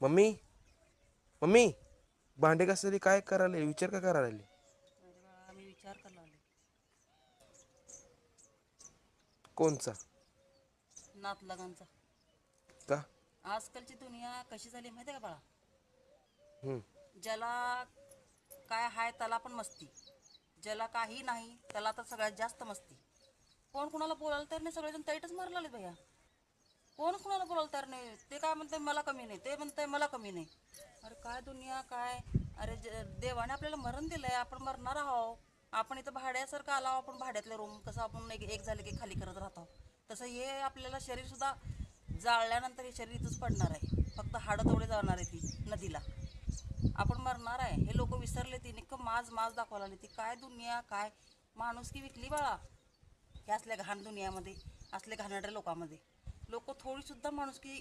Mummy mummy भांडे घासायला काय करायला विचार का करायला लागले? अरे बाळा मी विचार करायला लागले. कोणचा? नातलगांचा. का? आजकालची दुनिया कशी झाली माहिती आहे का बाळा? हम्म. ज्याला काय हाय त्याला पण मस्ती, ज्याला काही नाही त्याला तर सगळ्यात जास्त मस्ती. कोण कुणाला बोलायला तर नाही, सगळेजण ताईटच मारायला लागले भैया. कोण कुणाला बोलायला तर नाही. ते काय म्हणते मला कमी नाही, ते म्हणते मला कमी नाही. अरे काय दुनिया काय. अरे देवाने आपल्याला मरण दिलंय, आपण मरणार आहोत. आपण इथं भाड्यासारखं आलो, आपण भाड्यातले रूम कसं आपण एक झाले की खाली करत राहतो, तसं हे आपल्याला शरीर सुद्धा जाळल्यानंतर हे शरीर इथंच पडणार आहे. फक्त हाडं तेवढे जाणार आहे ती नदीला. आपण मरणार आहे हे लोक विसरले. ती निक्क माज माज दाखवायला लागली. ती काय दुनिया काय. माणूस की विकली बाळा ह्या असल्या घाण दुनियामध्ये, असल्या घाणेरड्या लोकांमध्ये. लोक थोडी सुद्धा माणुसकी